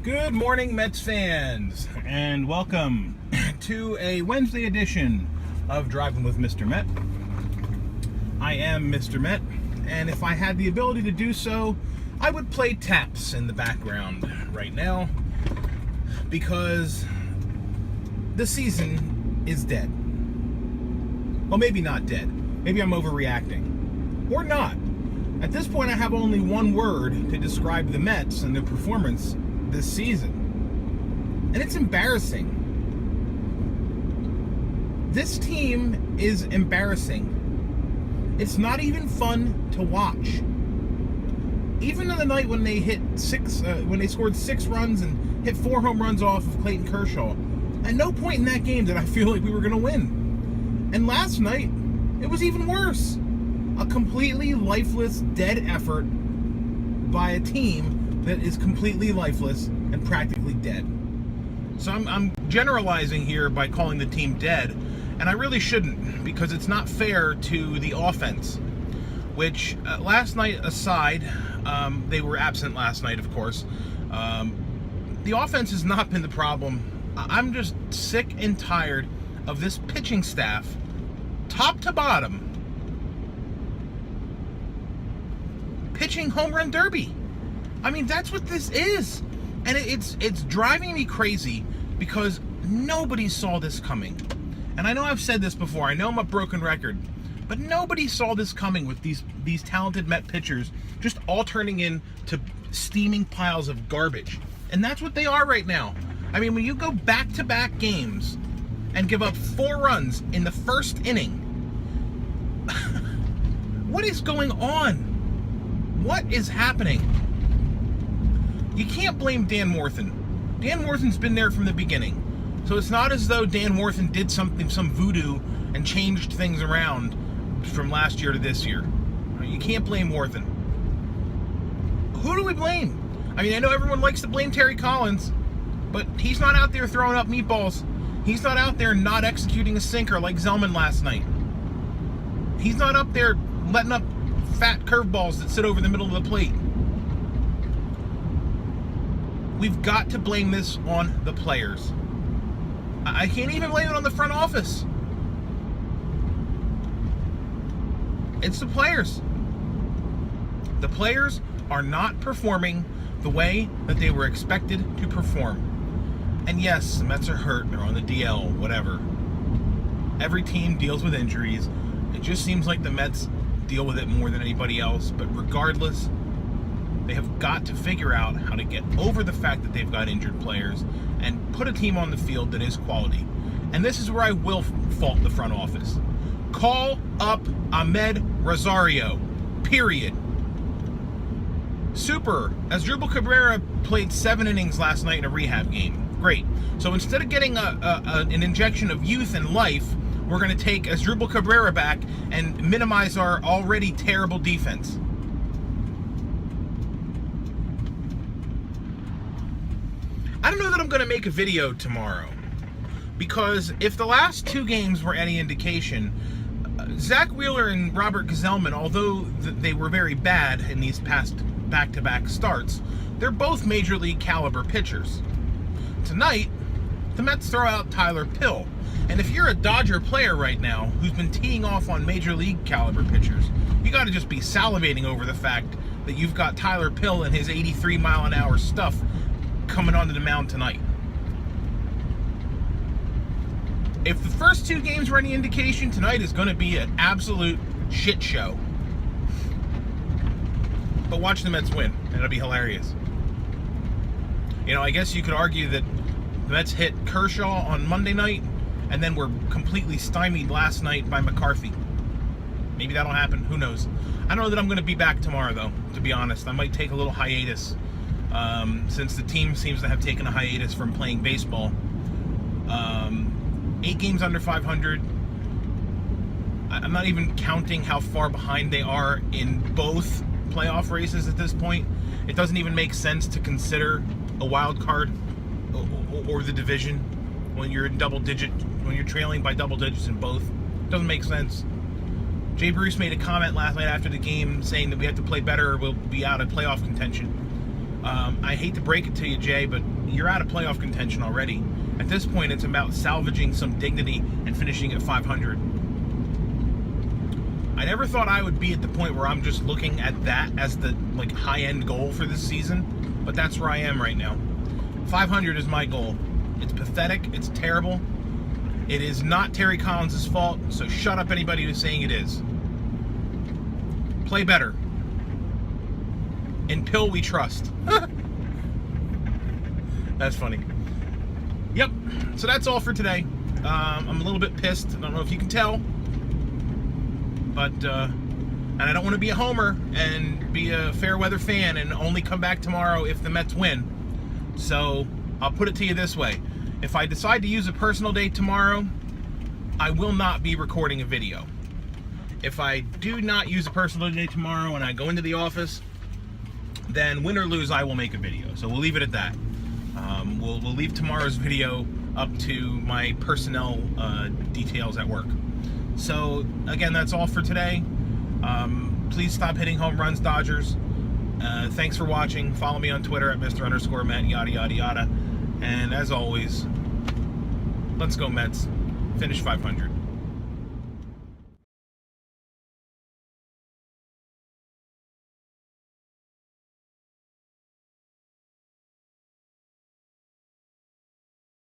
Good morning, Mets fans, and welcome to a Wednesday edition of Driving with Mr. Met. I am Mr. Met, and if I had the ability to do so, I would play taps in the background right now, because the season is dead. Well, maybe not dead. Maybe I'm overreacting. Or not. At this point, I have only one word to describe the Mets and their performance this season. And it's embarrassing. This team is embarrassing. It's not even fun to watch. Even on the night when they when they scored 6 runs and hit 4 home runs off of Clayton Kershaw, at no point in that game did I feel like we were going to win. And last night, it was even worse. A completely lifeless, dead effort by a team that is completely lifeless and practically dead. So I'm generalizing here by calling the team dead, and I really shouldn't, because it's not fair to the offense, which last night aside, they were absent last night, of course. The offense has not been the problem. I'm just sick and tired of this pitching staff, top to bottom, pitching home run derby. I mean, that's what this is. And it's driving me crazy because nobody saw this coming. And I know I've said this before. I know I'm a broken record. But nobody saw this coming with these talented Met pitchers just all turning into steaming piles of garbage. And that's what they are right now. I mean, when you go back-to-back games and give up 4 runs in the first inning, what is going on? What is happening? You can't blame Dan Warthen. Dan Warthen's been there from the beginning. So it's not as though Dan Warthen did some voodoo and changed things around from last year to this year. You can't blame Warthen. Who do we blame? I mean, I know everyone likes to blame Terry Collins, but he's not out there throwing up meatballs. He's not out there not executing a sinker like Zellman last night. He's not up there letting up fat curveballs that sit over the middle of the plate. We've got to blame this on the players. I can't even blame it on the front office. It's the players. The players are not performing the way that they were expected to perform. And yes, the Mets are hurt. They're on the DL, whatever. Every team deals with injuries. It just seems like the Mets deal with it more than anybody else. But regardless, they have got to figure out how to get over the fact that they've got injured players and put a team on the field that is quality. And this is where I will fault the front office. Call up Ahmed Rosario. Period. Super. Asdrubal Cabrera played 7 innings last night in a rehab game. Great. So instead of getting an injection of youth and life, we're going to take Asdrubal Cabrera back and minimize our already terrible defense. I don't know that I'm going to make a video tomorrow, because if the last 2 games were any indication, Zach Wheeler and Robert Gsellman, although they were very bad in these past back-to-back starts, they're both major league caliber pitchers. Tonight, the Mets throw out Tyler Pill. And if you're a Dodger player right now who's been teeing off on major league caliber pitchers, you got to just be salivating over the fact that you've got Tyler Pill and his 83-mile-an-hour stuff coming onto the mound tonight. If the first 2 games were any indication, tonight is going to be an absolute shit show. But watch the Mets win. It'll be hilarious. You know, I guess you could argue that the Mets hit Kershaw on Monday night and then were completely stymied last night by McCarthy. Maybe that'll happen. Who knows? I don't know that I'm going to be back tomorrow, though, to be honest. I might take a little hiatus, since the team seems to have taken a hiatus from playing baseball. 8 games under 500. I'm not even counting how far behind they are in both playoff races at this point. It doesn't even make sense to consider a wild card or the division when you're in when you're trailing by double digits in both. It doesn't make sense. Jay Bruce made a comment last night after the game saying that we have to play better or we'll be out of playoff contention. I hate to break it to you, Jay, but you're out of playoff contention already. At this point, it's about salvaging some dignity and finishing at 500. I never thought I would be at the point where I'm just looking at that as the high-end goal for this season, but that's where I am right now. 500 is my goal. It's pathetic. It's terrible. It is not Terry Collins' fault, so shut up anybody who's saying it is. Play better. In Pill we trust. That's funny. Yep. So that's all for today. I'm a little bit pissed. I don't know if you can tell. But, and I don't want to be a homer and be a fair weather fan and only come back tomorrow if the Mets win. So I'll put it to you this way. If I decide to use a personal day tomorrow, I will not be recording a video. If I do not use a personal day tomorrow and I go into the office, then win or lose, I will make a video. So we'll leave it at that. We'll leave tomorrow's video up to my personnel details at work. So again, that's all for today. Please stop hitting home runs, Dodgers. Thanks for watching. Follow me on Twitter at Mr_Met, yada yada yada. And as always, let's go Mets. Finish 500.